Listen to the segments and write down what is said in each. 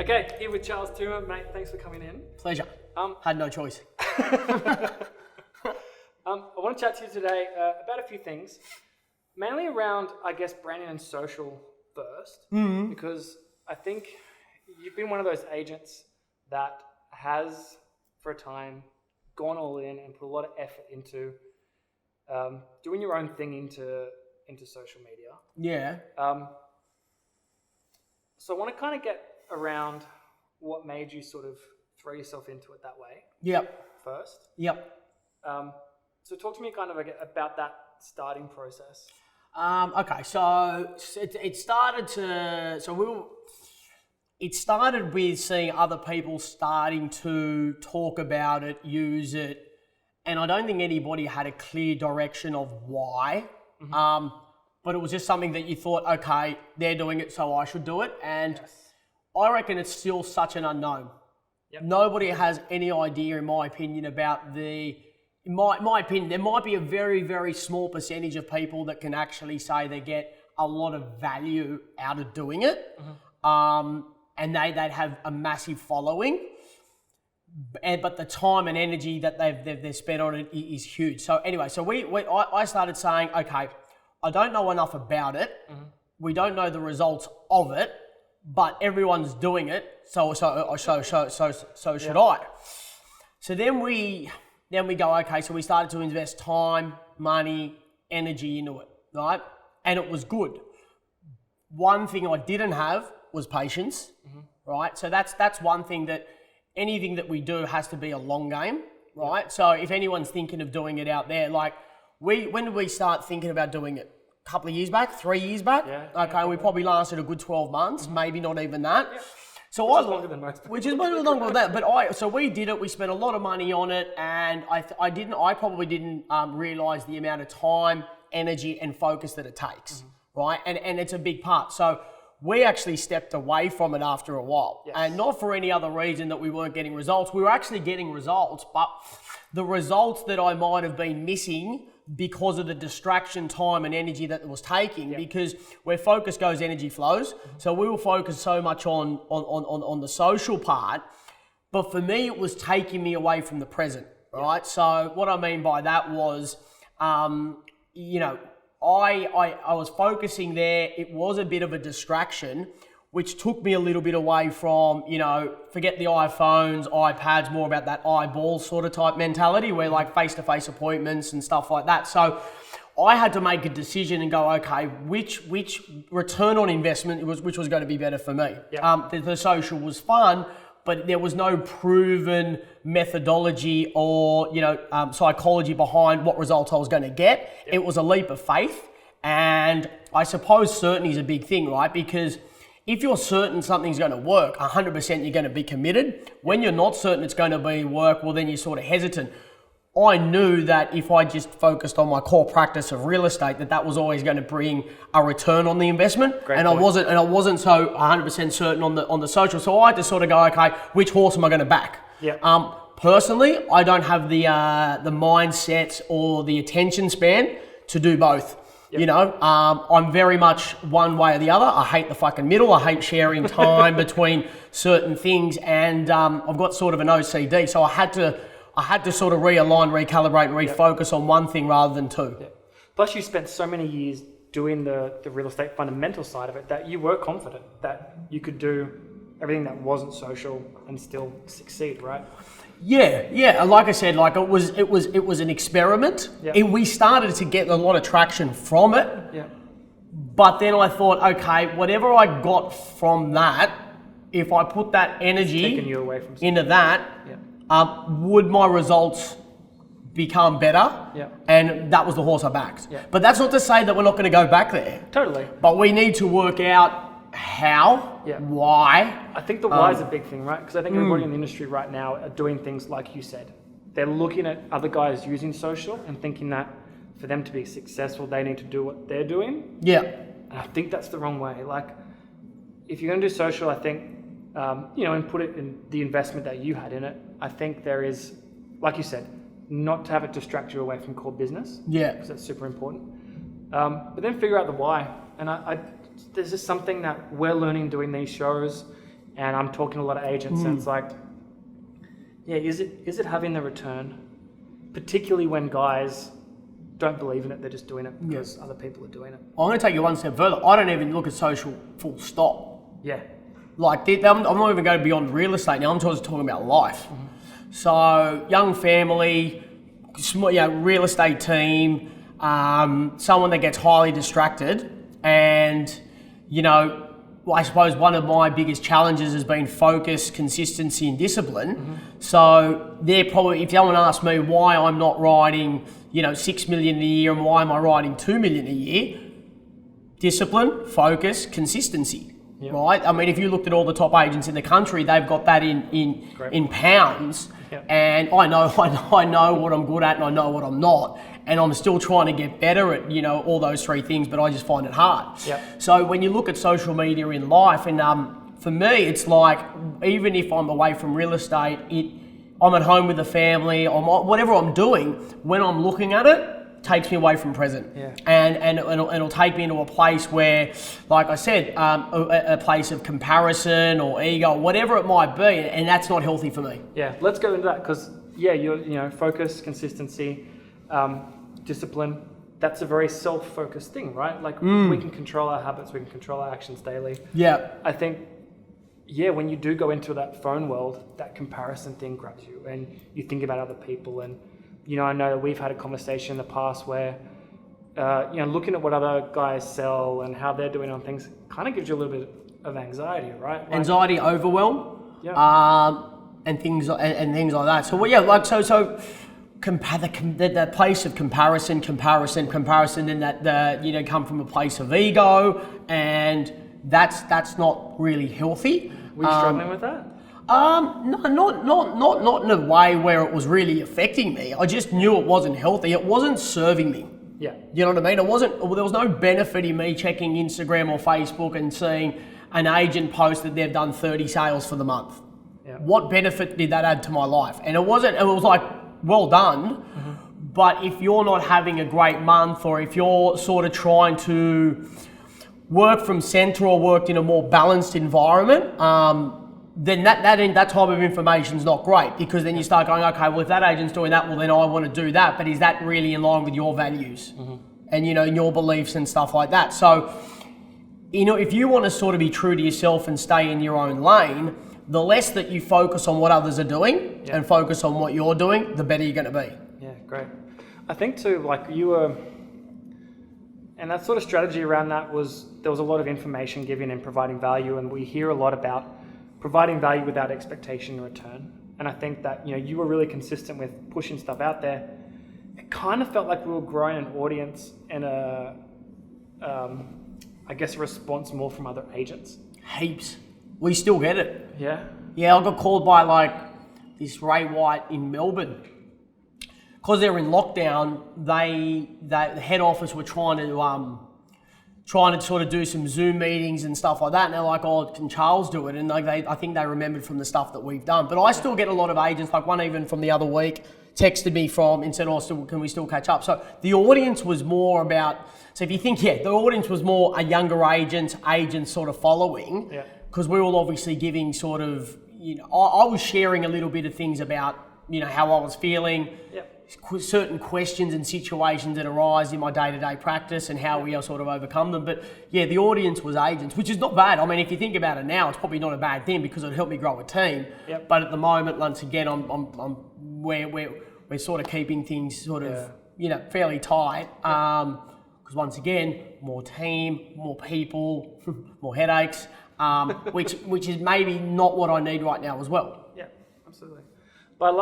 Okay, here with Charles Touma, mate. Thanks for coming in. Pleasure. Had no choice. I want to chat to you today about a few things, mainly around, I guess, branding and social first, because I think you've been one of those agents that has, for a time, gone all in and put a lot of effort into doing your own thing into social media. Yeah. So I want to kind of get around what made you sort of throw yourself into it that way. Yep. First. Yep. So talk to me kind of about that starting process. Okay, so it started with seeing other people starting to talk about it, use it, and I don't think anybody had a clear direction of why. But it was just something that you thought, okay, they're doing it, so I should do it. And I reckon it's still such an unknown. Yep. Nobody has any idea, in my opinion, about in my opinion, there might be a very, very small percentage of people that can actually say they get a lot of value out of doing it. And they'd have a massive following. But the time and energy that they've spent on it is huge. So anyway, I started saying, okay, I don't know enough about it. We don't know the results of it, but everyone's doing it. So should I? So then we go, okay, so we started to invest time, money, energy into it, right? And it was good. One thing I didn't have was patience, right? So that's one thing, that anything that we do has to be a long game, right? Yep. So if anyone's thinking of doing it out there, like when did we start thinking about doing it? A couple of years back, 3 years back? We probably lasted a good 12 months, maybe not even that. Yeah. So which is longer than most people. Which is longer than that. But so we did it. We spent a lot of money on it, and I probably didn't realize the amount of time, energy, and focus that it takes, right? And it's a big part. So we actually stepped away from it after a while, and not for any other reason that we weren't getting results. We were actually getting results, but the results that I might have been missing because of the distraction, time, and energy that it was taking, because where focus goes, energy flows. So we were focused so much on the social part, but for me, it was taking me away from the present, right? So what I mean by that was, I was focusing there. It was a bit of a distraction, which took me a little bit away from, forget the iPhones, iPads, more about that eyeball sort of type mentality, where like face-to-face appointments and stuff like that. So I had to make a decision and go, okay, which return on investment which was going to be better for me. Yep. The social was fun, but there was no proven methodology or, psychology behind what results I was going to get. Yep. It was a leap of faith. And I suppose certainty is a big thing, right? Because if you're certain something's going to work, 100% you're going to be committed. When you're not certain it's going to be work, well, then you're sort of hesitant. I knew that if I just focused on my core practice of real estate, that was always going to bring a return on the investment. Great and point. I wasn't so 100% certain on the social. So I had to sort of go, okay, which horse am I going to back? Yeah. Personally, I don't have the mindset or the attention span to do both. Yep. I'm very much one way or the other. I hate the fucking middle. I hate sharing time between certain things, and I've got sort of an OCD. So I had to sort of realign, recalibrate, and refocus on one thing rather than two. Yep. Plus, you spent so many years doing the real estate fundamental side of it that you were confident that you could do everything that wasn't social and still succeed, right? Yeah. Like I said, it was an experiment. Yep. And we started to get a lot of traction from it. Yeah. But then I thought, okay, whatever I got from that, if I put that energy taking you away from into that, would my results become better? Yeah. And that was the horse I backed. Yeah. But that's not to say that we're not going to go back there. Totally. But we need to work out how, why. I think the why is a big thing, right? Because I think everybody in the industry right now are doing things like you said. They're looking at other guys using social and thinking that for them to be successful, they need to do what they're doing. Yeah. And I think that's the wrong way. Like, if you're going to do social, I think, and put it in the investment that you had in it, I think there is, like you said, not to have it distract you away from core business. Yeah. Because that's super important. But then figure out the why. And there's just something that we're learning doing these shows and I'm talking to a lot of agents, and it's like, yeah, is it having the return? Particularly when guys don't believe in it, they're just doing it because other people are doing it. I'm going to take you one step further. I don't even look at social full stop. Yeah. Like, I'm not even going beyond real estate now. I'm just talking about life. So, young family, real estate team, someone that gets highly distracted, and, I suppose one of my biggest challenges has been focus, consistency, and discipline. So they're probably, if someone asks me why I'm not writing, 6 million a year and why am I writing 2 million a year, discipline, focus, consistency, right? I mean, if you looked at all the top agents in the country, they've got that in pounds. And I know what I'm good at and I know what I'm not. And I'm still trying to get better at, all those three things, but I just find it hard. So when you look at social media in life, and for me, it's like, even if I'm away from real estate, I'm at home with the family, whatever I'm doing, when I'm looking at it, takes me away from present. And it'll take me into a place where, like I said, a place of comparison or ego, whatever it might be, and that's not healthy for me. Yeah, let's go into that, because you're focus, consistency, discipline, that's a very self-focused thing, right? Like we can control our habits, we can control our actions daily. I think, when you do go into that phone world, that comparison thing grabs you and you think about other people. And, I know that we've had a conversation in the past where, looking at what other guys sell and how they're doing on things kind of gives you a little bit of anxiety, right? Like, anxiety, overwhelm, and things like that. So, the place of comparison, and that come from a place of ego, and that's not really healthy. Were you struggling with that? No, not in a way where it was really affecting me. I just knew it wasn't healthy. It wasn't serving me. Yeah. You know what I mean? There was no benefit in me checking Instagram or Facebook and seeing an agent post that they've done 30 sales for the month. What benefit did that add to my life? And it was like, well done, but if you're not having a great month, or if you're sort of trying to work from center or worked in a more balanced environment, then that type of information is not great, because then you start going, okay, well, if that agent's doing that, well, then I want to do that, but is that really in line with your values and, your beliefs and stuff like that? So, if you want to sort of be true to yourself and stay in your own lane, the less that you focus on what others are doing and focus on what you're doing, the better you're going to be. Yeah, great. I think too, like you were, and that sort of strategy around that there was a lot of information given and providing value, and we hear a lot about providing value without expectation in return. And I think that, you were really consistent with pushing stuff out there. It kind of felt like we were growing an audience and a response more from other agents. Heaps. We still get it. Yeah? Yeah, I got called by this Ray White in Melbourne. Because they're in lockdown, the head office were trying to sort of do some Zoom meetings and stuff like that. And they're like, oh, can Charles do it? And I think they remembered from the stuff that we've done. But I still get a lot of agents, like one even from the other week, texted me and said, oh, can we still catch up? So the audience was more about, so if you think, the audience was more a younger agent sort of following. Yeah. Because we were all obviously giving sort of, I was sharing a little bit of things about, how I was feeling, certain questions and situations that arise in my day-to-day practice and how we sort of overcome them. But the audience was agents, which is not bad. I mean, if you think about it now, it's probably not a bad thing because it helped me grow a team. Yep. But at the moment, once again, we're sort of keeping things sort of, fairly tight. Because once again, more team, more people, more headaches. Which is maybe not what I need right now as well. Yeah, absolutely. But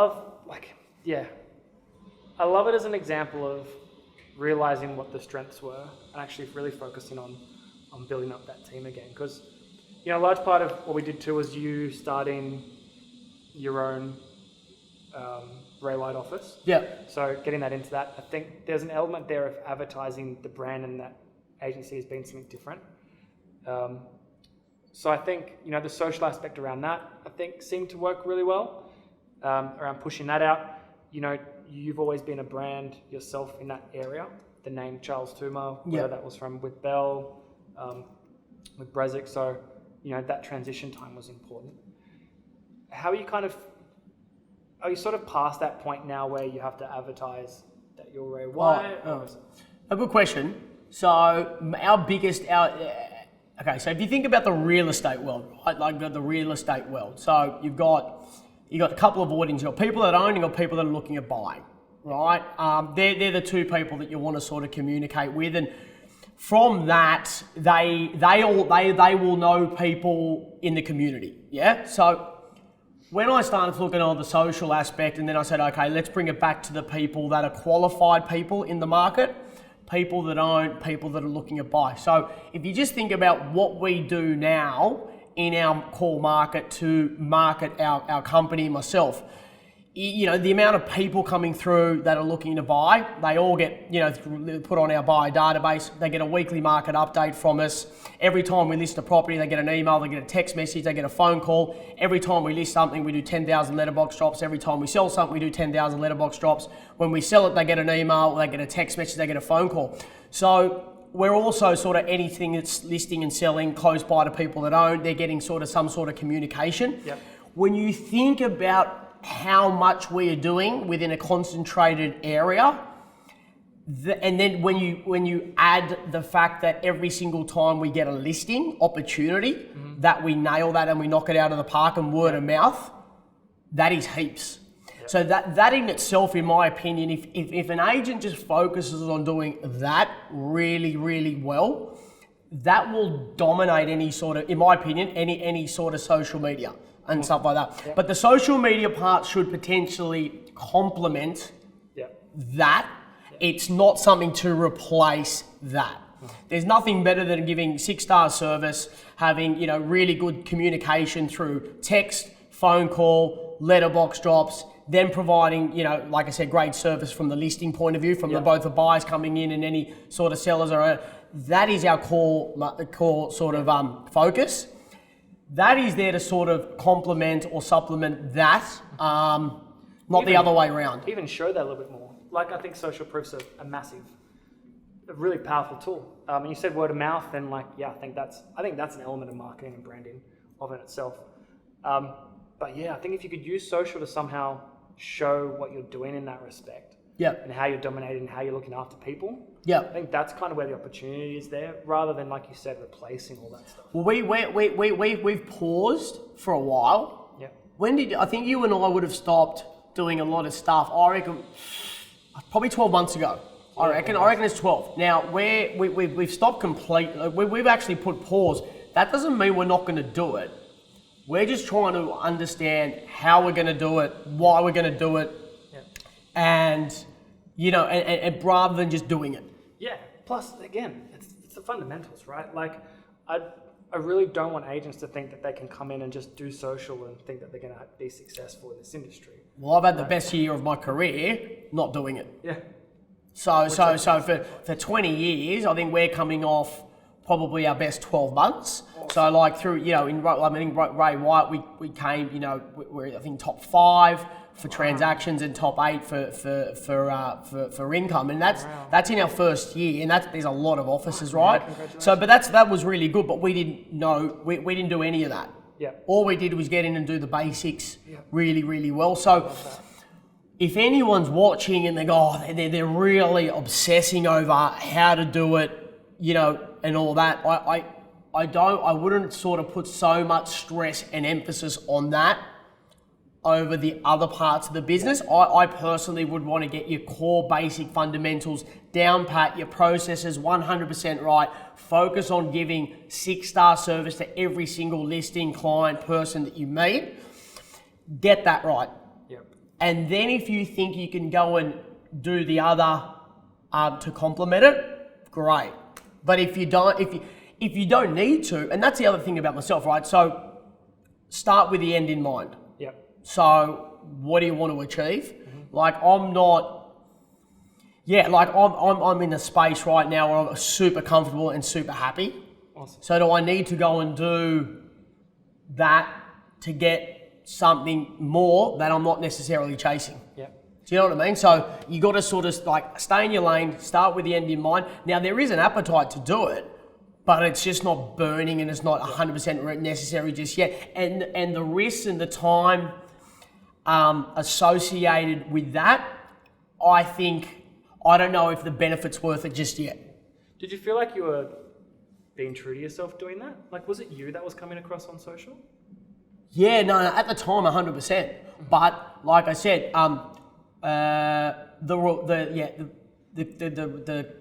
I love it as an example of realizing what the strengths were and actually really focusing on building up that team again. Because, a large part of what we did too was you starting your own Ray White office. Yeah. So getting that into that, I think there's an element there of advertising the brand and that agency as being something different. So I think, the social aspect around that, I think seemed to work really well, around pushing that out. You've always been a brand yourself in that area. The name Charles Touma, whether that was from with Bell, with Brezic. So that transition time was important. How are you sort of past that point now where you have to advertise that you're Ray White? A good question. So so if you think about the real estate world, right? Like the real estate world. So you've got a couple of audiences. You've got people that own, you've got people that are looking at buying, right? They're the two people that you want to sort of communicate with, and from that, they will know people in the community. Yeah. So when I started looking at the social aspect, and then I said, okay, let's bring it back to the people that are qualified people in the market, people that own, people that are looking at buy. So if you just think about what we do now in our core market to market our company, myself, the amount of people coming through that are looking to buy, they all get, put on our buyer database. They get a weekly market update from us. Every time we list a property, they get an email, they get a text message, they get a phone call. Every time we list something, we do 10,000 letterbox drops. Every time we sell something, we do 10,000 letterbox drops. When we sell it, they get an email, they get a text message, they get a phone call. So we're also sort of anything that's listing and selling close by to people that own, they're getting sort of some sort of communication. Yep. When you think about how much we are doing within a concentrated area, and then when you add the fact that every single time we get a listing opportunity, that we nail that and we knock it out of the park and word of mouth, that is heaps. Yep. So that in itself, in my opinion, if an agent just focuses on doing that really, really well, that will dominate any sort of, in my opinion, any sort of social media and stuff like that. Yep. But the social media part should potentially complement that. Yep. It's not something to replace that. There's nothing better than giving 6-star service, having really good communication through text, phone call, letterbox drops, then providing like I said, great service from the listing point of view, from both the buyers coming in and any sort of sellers are. That is our core sort of focus. That is there to sort of complement or supplement that, not the other way around. Even show that a little bit more. Like, I think social proof's a really powerful tool. And you said word of mouth, and I think that's an element of marketing and branding of in itself. But yeah, I think if you could use social to somehow show what you're doing in that respect, and how you're dominating and how you're looking after people, I think that's kind of where the opportunity is there, rather than, like you said, replacing all that stuff. Well, we've paused for a while. Yeah. I think you and I would have stopped doing a lot of stuff, I reckon, probably 12 months ago. I reckon it's 12. Now, we've stopped completely. We've actually put pause. That doesn't mean we're not going to do it. We're just trying to understand how we're going to do it, why we're going to do it, and rather than just doing it. Yeah. Plus, again, it's the fundamentals, right? Like, I really don't want agents to think that they can come in and just do social and think that they're going to be successful in this industry. Well, I've had the best year of my career not doing it. Yeah. So for 20 years, I think we're coming off probably our best 12 months. Awesome. So like through, in Ray White, we came, we're I think top 5 for transactions and top 8 for income, and that's in our first year, and there's a lot of offices, right? So, but that was really good, but we didn't know, we didn't do any of that. Yeah. All we did was get in and do the basics really, really well. So if anyone's watching and they go, they're really obsessing over how to do it, and all that, I wouldn't sort of put so much stress and emphasis on that over the other parts of the business. I personally would want to get your core basic fundamentals down pat, your processes 100% right, focus on giving 6-star service to every single listing, client, person that you meet. Get that right. Yep. And then if you think you can go and do the other to complement it, great. But if you don't need to, and that's the other thing about myself, right? So start with the end in mind. Yep. So what do you want to achieve? Mm-hmm. Like I'm in a space right now where I'm super comfortable and super happy. Awesome. So do I need to go and do that to get something more that I'm not necessarily chasing? Yeah. Do you know what I mean? So you got to sort of like stay in your lane, start with the end in mind. Now there is an appetite to do it, but it's just not burning and it's not 100% necessary just yet. And the risks and the time associated with that, I don't know if the benefit's worth it just yet. Did you feel like you were being true to yourself doing that? Like, was it you that was coming across on social? Yeah, no, at the time, 100%. But like I said,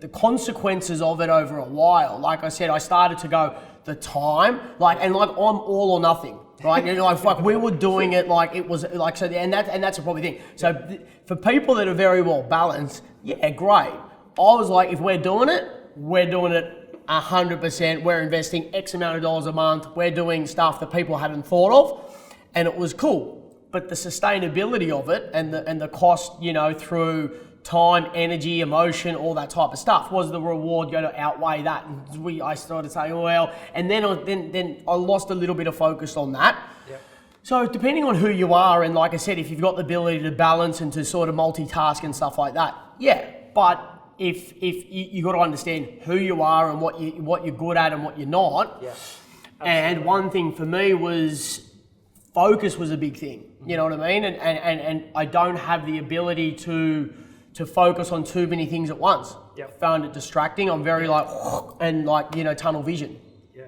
the consequences of it over a while. Like I said, I started to go the time, I'm all or nothing, right? And like we were doing it like it was like so, and that's a probably thing. So for people that are very well balanced, yeah, great. I was like, if we're doing it 100%. We're investing X amount of dollars a month. We're doing stuff that people hadn't thought of, and it was cool. But the sustainability of it and the cost, through time, energy, emotion, all that type of stuff, was the reward going to outweigh that? And I started saying, well, and then I lost a little bit of focus on that. Yep. So depending on who you are, and like I said, if you've got the ability to balance and to sort of multitask and stuff like that, yeah. But if you got to understand who you are and what you're good at and what you're not. Yeah. And one thing for me was focus was a big thing. You know what I mean? And I don't have the ability to focus on too many things at once. Yep. Found it distracting. I'm very tunnel vision,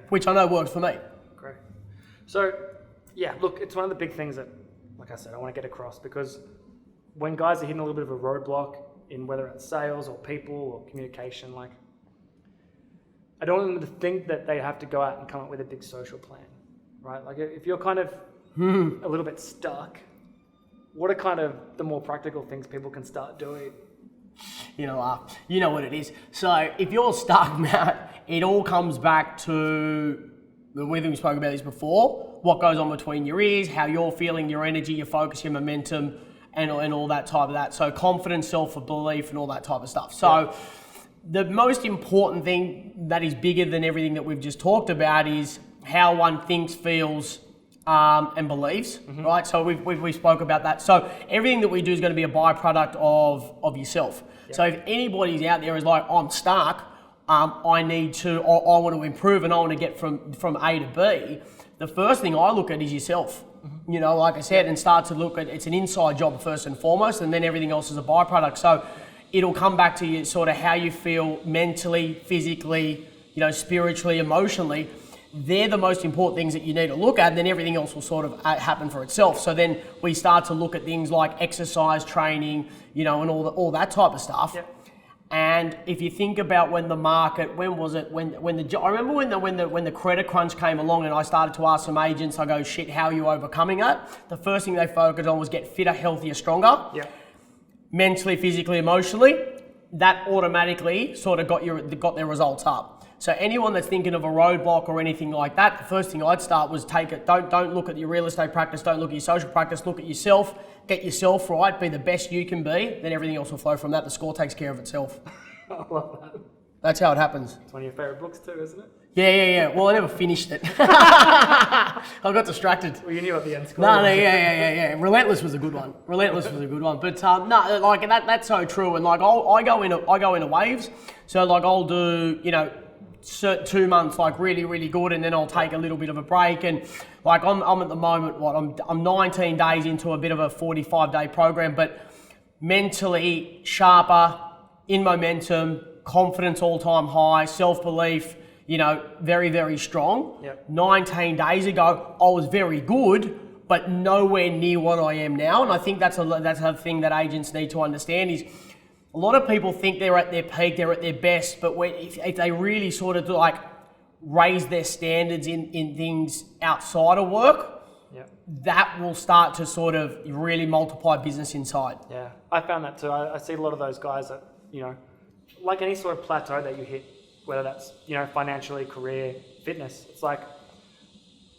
which I know works for me. Great. So, yeah, look, it's one of the big things that, like I said, I want to get across, because when guys are hitting a little bit of a roadblock in whether it's sales or people or communication, like, I don't want them to think that they have to go out and come up with a big social plan, right? Like, if you're kind of a little bit stuck, what are kind of the more practical things people can start doing? You know what it is. So if you're stuck, Matt, it all comes back to, we spoke about this before, what goes on between your ears, how you're feeling, your energy, your focus, your momentum, and all that type of that. So confidence, self-belief, and all that type of stuff. So the most important thing that is bigger than everything that we've just talked about is how one thinks, feels, and believes, right? So we spoke about that. So everything that we do is going to be a byproduct of yourself. Yep. So if anybody's out there is like, I'm stuck, I want to improve and I want to get from A to B, the first thing I look at is yourself. Like I said, and start to look at, it's an inside job first and foremost, and then everything else is a byproduct. So it'll come back to you, sort of how you feel mentally, physically, spiritually, emotionally. They're the most important things that you need to look at, and then everything else will sort of happen for itself. So then we start to look at things like exercise, training, and all that type of stuff. Yep. And if you think about when the market, when was it? I remember when the credit crunch came along, and I started to ask some agents, I go, shit, how are you overcoming that? The first thing they focused on was get fitter, healthier, stronger. Yep. Mentally, physically, emotionally. That automatically sort of got their results up. So anyone that's thinking of a roadblock or anything like that, the first thing I'd start was don't look at your real estate practice, don't look at your social practice, look at yourself, get yourself right, be the best you can be, then everything else will flow from that. The score takes care of itself. I love that. That's how it happens. It's one of your favourite books too, isn't it? Yeah. Well, I never finished it. I got distracted. Well, you knew at the end score. No, yeah. Relentless was a good one. But no, like that's so true. And like I go into waves. So like I'll do 2 months like really, really good, and then I'll take a little bit of a break. And like I'm at the moment, I'm 19 days into a bit of a 45-day program, but mentally sharper, in momentum, confidence all-time high, self-belief, very, very strong. Yep. 19 days ago, I was very good, but nowhere near what I am now. And I think that's a thing that agents need to understand is, a lot of people think they're at their peak, they're at their best, but if they really sort of raise their standards in things outside of work, that will start to sort of really multiply business inside. Yeah, I found that too. I see a lot of those guys that, like any sort of plateau that you hit, whether that's, financially, career, fitness, it's like,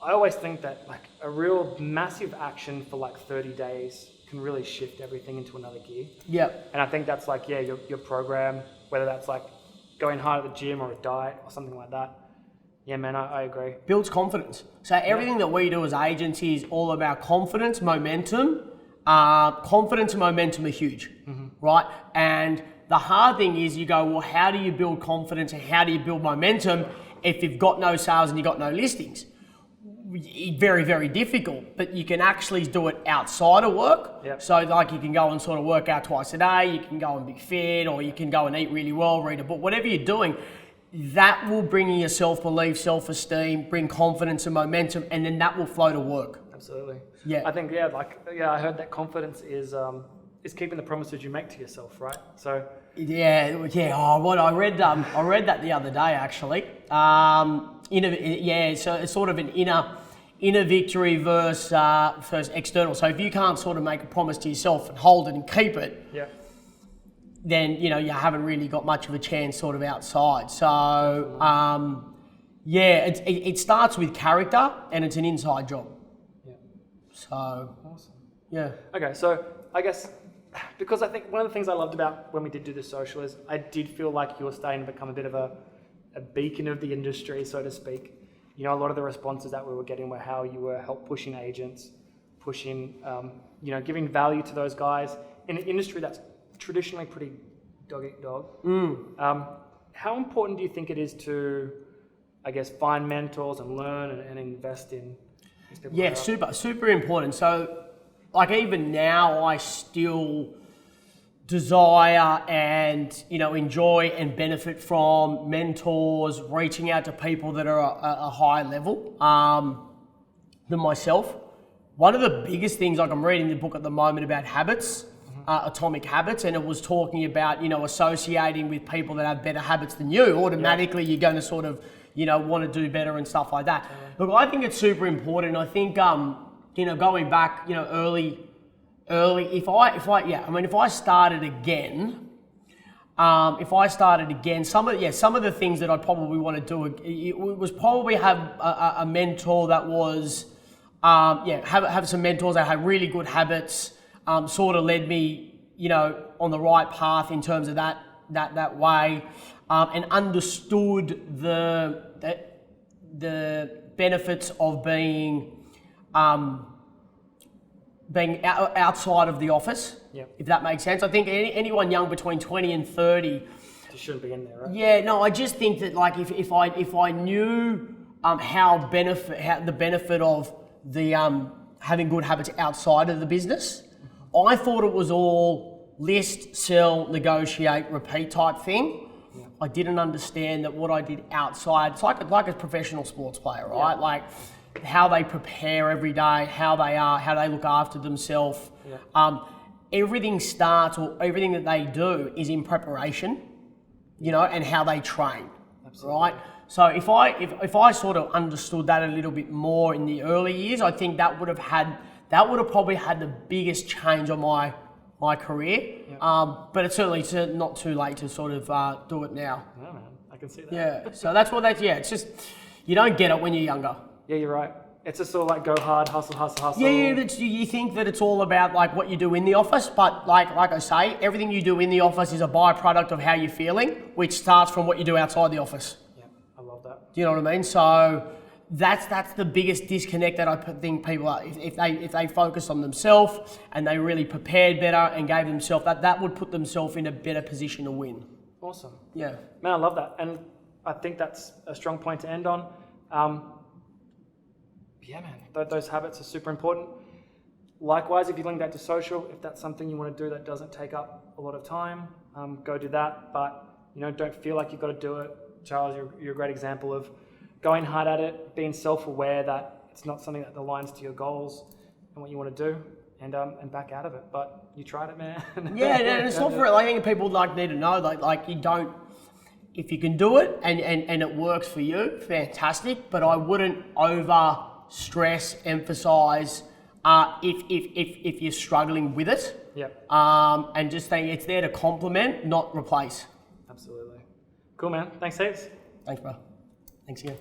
I always think that like a real massive action for like 30 days can really shift everything into another gear. Yep. And I think that's like, your program, whether that's like going hard at the gym or a diet or something like that. Yeah, man, I agree. Builds confidence. So everything that we do as agents is all about confidence, momentum. Confidence and momentum are huge, right? And the hard thing is you go, well, how do you build confidence and how do you build momentum? if you've got no sales and you've got no listings, very, very difficult, but you can actually do it outside of work. Yep. So like you can go and sort of work out twice a day, you can go and be fit, or you can go and eat really well, read a book, whatever you're doing, that will bring you your self-belief, self-esteem, bring confidence and momentum, and then that will flow to work. Absolutely. Yeah. I think, I heard that confidence is keeping the promises you make to yourself, right? So. Yeah. Oh, what I read that the other day actually. So it's sort of an inner victory versus external. So if you can't sort of make a promise to yourself and hold it and keep it, yeah, then you haven't really got much of a chance sort of outside. So it starts with character and it's an inside job. Yeah. So awesome. Yeah. Okay, so I guess because I think one of the things I loved about when we did do the social is I did feel like you were starting to become a bit of a beacon of the industry, so to speak. A lot of the responses that we were getting were how you were help pushing agents, pushing, giving value to those guys in an industry that's traditionally pretty dog eat dog. How important do you think it is to, I guess, find mentors and learn and invest in these people? Yeah, super important. So, like even now, I still desire and enjoy and benefit from mentors, reaching out to people that are a higher level than myself. One of the biggest things, like I'm reading the book at the moment about habits, Atomic Habits, and it was talking about associating with people that have better habits than you. Automatically, you're going to sort of want to do better and stuff like that. Look, I think it's super important. I think going back early. If I started again, some of the things that I'd probably want to do it was probably have a mentor that was have some mentors that had really good habits, sort of led me on the right path in terms of that way, and understood the benefits of being outside of the office, if that makes sense. I think anyone young between 20 and 30 just shouldn't be in there, right? Yeah, no, I just think that like if I knew the benefit of the having good habits outside of the business, I thought it was all list, sell, negotiate, repeat type thing. Yeah. I didn't understand that what I did outside, it's like a professional sports player, right? Yeah. Like how they prepare every day, how they look after themselves. Yeah. Everything that they do is in preparation, and how they train. Absolutely. Right? So if I sort of understood that a little bit more in the early years, I think that would have probably had the biggest change on my career. Yeah. But it's certainly not too late to sort of do it now. No, man, I can see that. Yeah. So it's just you don't get it when you're younger. Yeah, you're right. It's just all like go hard, hustle. Yeah, you think that it's all about like what you do in the office, but like I say, everything you do in the office is a byproduct of how you're feeling, which starts from what you do outside the office. Yeah, I love that. Do you know what I mean? So that's the biggest disconnect that I think people are. If they focus on themselves and they really prepared better and gave themselves that would put themselves in a better position to win. Awesome. Yeah. Man, I love that, and I think that's a strong point to end on. Yeah, man, those habits are super important. Likewise, if you're linking that to social, if that's something you want to do that doesn't take up a lot of time, go do that. But don't feel like you've got to do it. Charles, you're a great example of going hard at it, being self-aware that it's not something that aligns to your goals and what you want to do, and back out of it. But you tried it, man. Yeah, and it's not for it. I think people need to know like you don't. If you can do it and it works for you, fantastic. But I wouldn't stress, emphasize if you're struggling with it. Yeah. And just think it's there to complement, not replace. Absolutely. Cool, man. Thanks heaps. Thanks, bro. Thanks again.